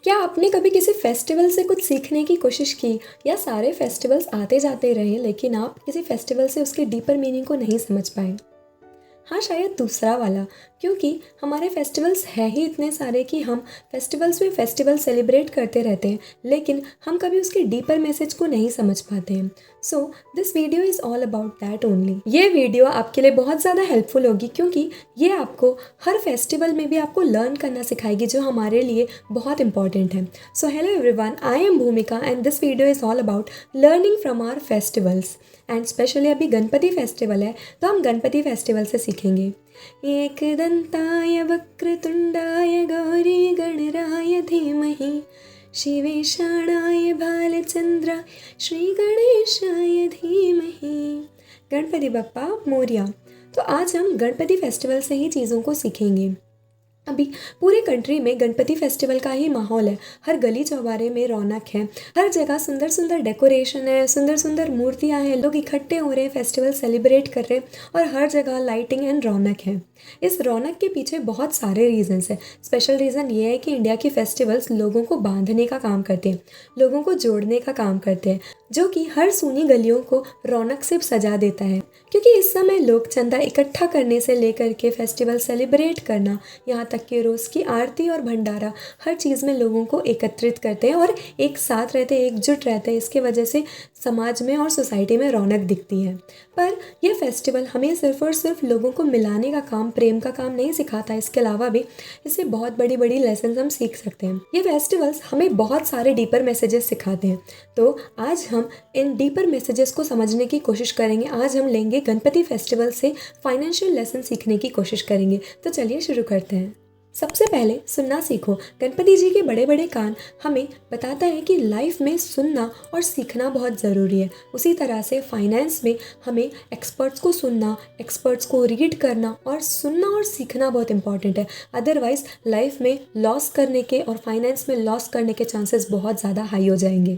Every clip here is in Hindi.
क्या आपने कभी किसी फेस्टिवल से कुछ सीखने की कोशिश की या सारे फेस्टिवल्स आते जाते रहे लेकिन आप किसी फेस्टिवल से उसके डीपर मीनिंग को नहीं समझ पाए? हाँ, शायद दूसरा वाला, क्योंकि हमारे फेस्टिवल्स हैं ही इतने सारे कि हम फेस्टिवल्स में फेस्टिवल सेलिब्रेट करते रहते हैं, लेकिन हम कभी उसके डीपर मैसेज को नहीं समझ पाते हैं। So this video is all about that only. ये वीडियो आपके लिए बहुत ज़्यादा हेल्पफुल होगी, क्योंकि ये आपको हर फेस्टिवल में भी आपको लर्न करना सिखाएगी, जो हमारे लिए बहुत इंपॉर्टेंट है। So hello everyone, I am Bhumika and this video is all about learning from our festivals. And specially अभी गणपति फेस्टिवल है, तो हम गणपति फेस्टिवल से सीखेंगे। एकदंताय वक्रतुंडाय गौरी गणराय धीमहि शिवेशाणाय भालचंद्राय श्री गणेशाय धीमहि। गणपति बप्पा मोरया। तो आज हम गणपति फेस्टिवल से ही चीज़ों को सीखेंगे। अभी पूरे कंट्री में गणपति फेस्टिवल का ही माहौल है। हर गली चौबारे में रौनक है, हर जगह सुंदर सुंदर डेकोरेशन है, सुंदर सुंदर मूर्तियां हैं, लोग इकट्ठे हो रहे हैं, फेस्टिवल सेलिब्रेट कर रहे हैं और हर जगह लाइटिंग एंड रौनक है। इस रौनक के पीछे बहुत सारे रीजंस हैं। स्पेशल रीज़न ये है कि इंडिया के फेस्टिवल्स लोगों को बांधने का काम करते हैं, लोगों को जोड़ने का काम करते हैं, जो कि हर सूनी गलियों को रौनक से सजा देता है। क्योंकि इस समय लोग चंदा इकट्ठा करने से लेकर के फेस्टिवल सेलिब्रेट करना, यहाँ तक कि रोज़ की आरती और भंडारा, हर चीज़ में लोगों को एकत्रित करते हैं और एक साथ रहते हैं, एकजुट रहते हैं। इसके वजह से समाज में और सोसाइटी में रौनक दिखती है। पर यह फेस्टिवल हमें सिर्फ और सिर्फ लोगों को मिलाने का काम, प्रेम का काम नहीं सिखाता। इसके अलावा भी इससे बहुत बड़ी बड़ी लेसन हम सीख सकते हैं। ये फेस्टिवल्स हमें बहुत सारे डीपर मैसेजेस सिखाते हैं। तो आज हम इन डीपर मैसेजेस को समझने की कोशिश करेंगे। आज हम लेंगे गणपति फेस्टिवल से फाइनेंशियल लेसन सीखने की कोशिश करेंगे। तो चलिए शुरू करते हैं। सबसे पहले सुनना सीखो। गणपति जी के बड़े बड़े कान हमें बताता है कि लाइफ में सुनना और सीखना बहुत ज़रूरी है। उसी तरह से फाइनेंस में हमें एक्सपर्ट्स को सुनना, एक्सपर्ट्स को रीड करना और सुनना और सीखना बहुत इंपॉर्टेंट है। अदरवाइज़ लाइफ में लॉस करने के और फाइनेंस में लॉस करने के चांसेस बहुत ज़्यादा हाई हो जाएंगे।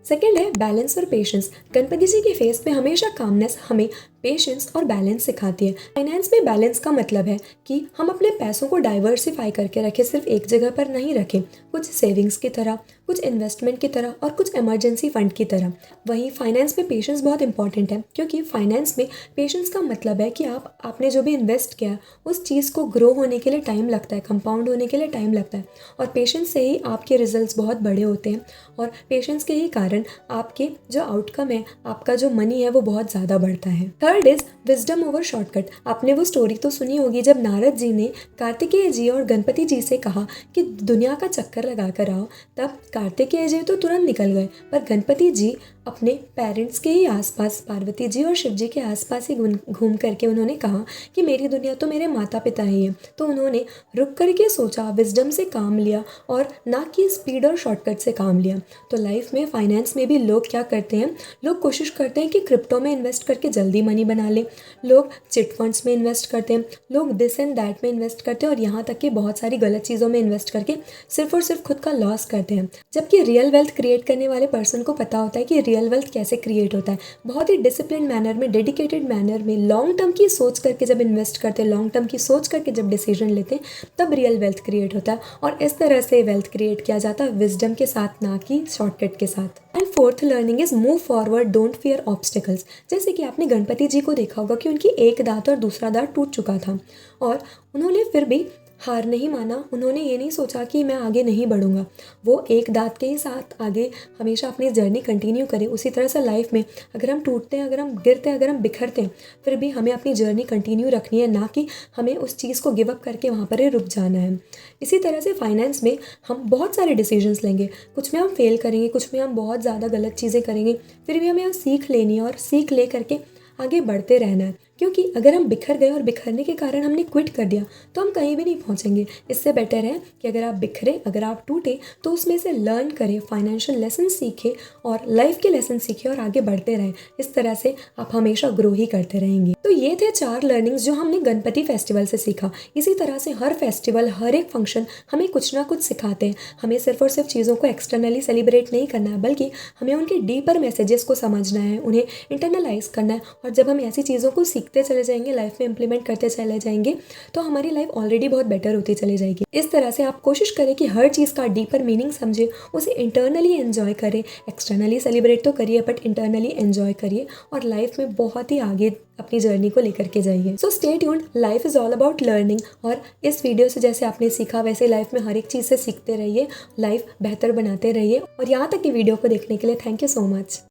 सेकेंड है बैलेंस और पेशेंस। गणपति जी के फेस पे हमेशा कामनेस हमें पेशेंस और बैलेंस सिखाती है। फाइनेंस में बैलेंस का मतलब है कि हम अपने पैसों को डाइवर्सिफाई करके रखें, सिर्फ एक जगह पर नहीं रखें। कुछ सेविंग्स की तरह, कुछ इन्वेस्टमेंट की तरह और कुछ इमरजेंसी फंड की तरह। वहीं फाइनेंस में पेशेंस बहुत इंपॉर्टेंट है, क्योंकि फाइनेंस में पेशेंस का मतलब है कि आपने जो भी इन्वेस्ट किया उस चीज़ को ग्रो होने के लिए टाइम लगता है, कंपाउंड होने के लिए टाइम लगता है। और पेशेंस से ही आपके रिजल्ट्स बहुत बड़े होते हैं और पेशेंस के ही कारण आपके जो आउटकम है, आपका जो मनी है, वो बहुत ज़्यादा बढ़ता है। Third is wisdom over shortcut. आपने वो स्टोरी तो सुनी होगी जब नारद जी ने कार्तिकेय जी और गणपति जी से कहा कि दुनिया का चक्कर लगा कर आओ। तब कार्तिकेय जी तो तुरंत निकल गए, पर गणपति जी अपने पेरेंट्स के ही आसपास, पार्वती जी और शिव जी के आसपास ही घूम करके उन्होंने कहा कि मेरी दुनिया तो मेरे माता पिता ही है। तो उन्होंने रुक करके सोचा, विजडम से काम लिया और ना कि स्पीड और शॉर्टकट से काम लिया। तो लाइफ में, फाइनेंस में भी लोग क्या करते हैं, लोग कोशिश करते हैं कि क्रिप्टो में इन्वेस्ट करके जल्दी मनी बना लें, लोग चिट फंड्स में इन्वेस्ट करते हैं, लोग दिस एंड दैट में इन्वेस्ट करते हैं और यहाँ तक कि बहुत सारी गलत चीज़ों में इन्वेस्ट करके सिर्फ और सिर्फ खुद का लॉस करते हैं। जबकि रियल वेल्थ क्रिएट करने वाले पर्सन को पता होता है कि रियल वेल्थ कैसे क्रिएट होता है। बहुत ही डिसिप्लिन मैनर में, डेडिकेटेड मैनर में, लॉन्ग टर्म की सोच करके जब इन्वेस्ट करते हैं, लॉन्ग टर्म की सोच करके जब डिसीजन लेते हैं, तब रियल वेल्थ क्रिएट होता है। और इस तरह से वेल्थ क्रिएट किया जाता है विजडम के साथ, ना कि शॉर्टकट के साथ। And fourth learning is move forward, don't fear obstacles. जैसे कि आपने गणपति जी को देखा होगा कि उनकी एक दांत और दूसरा दांत टूट चुका था और उन्होंने फिर भी हार नहीं माना। उन्होंने ये नहीं सोचा कि मैं आगे नहीं बढ़ूंगा। वो एक दांत के ही साथ आगे हमेशा अपनी जर्नी कंटिन्यू करें। उसी तरह से लाइफ में अगर हम टूटते हैं, अगर हम गिरते हैं, अगर हम बिखरते हैं, फिर भी हमें अपनी जर्नी कंटिन्यू रखनी है, ना कि हमें उस चीज़ को गिव अप करके वहाँ पर ही रुक जाना है। इसी तरह से फाइनेंस में हम बहुत सारे डिसीजंस लेंगे, कुछ में हम फेल करेंगे, कुछ में हम बहुत ज़्यादा गलत चीज़ें करेंगे, फिर भी हमें सीख लेनी है और सीख ले करके आगे बढ़ते रहना है। क्योंकि अगर हम बिखर गए और बिखरने के कारण हमने क्विट कर दिया तो हम कहीं भी नहीं पहुंचेंगे। इससे बेटर है कि अगर आप बिखरे, अगर आप टूटे, तो उसमें से लर्न करें, फाइनेंशियल लेसन सीखें और लाइफ के लेसन सीखें और आगे बढ़ते रहें। इस तरह से आप हमेशा ग्रो ही करते रहेंगे। तो ये थे 4 लर्निंग्स जो हमने गणपति फेस्टिवल से सीखा। इसी तरह से हर फेस्टिवल, हर एक फंक्शन हमें कुछ ना कुछ सिखाते हैं। हमें सिर्फ और सिर्फ चीज़ों को एक्सटर्नली सेलिब्रेट नहीं करना है, बल्कि हमें उनके डीपर मैसेजेस को समझना है, उन्हें इंटरनलाइज करना है। और जब हम ऐसी चीज़ों को सीखते सीखते चले जाएंगे, लाइफ में इंप्लीमेंट करते चले जाएंगे, तो हमारी लाइफ ऑलरेडी बहुत बेटर होती चली जाएगी। इस तरह से आप कोशिश करें कि हर चीज़ का डीपर मीनिंग समझें, उसे इंटरनली एंजॉय करें। एक्सटर्नली सेलिब्रेट तो करिए बट इंटरनली एंजॉय करिए और लाइफ में बहुत ही आगे अपनी जर्नी को लेकर के जाइए। So stay tuned, life is all about learning. और इस वीडियो से जैसे आपने सीखा वैसे लाइफ में हर एक चीज़ से सीखते रहिए, लाइफ बेहतर बनाते रहिए। और यहाँ तक की वीडियो को देखने के लिए थैंक यू सो मच।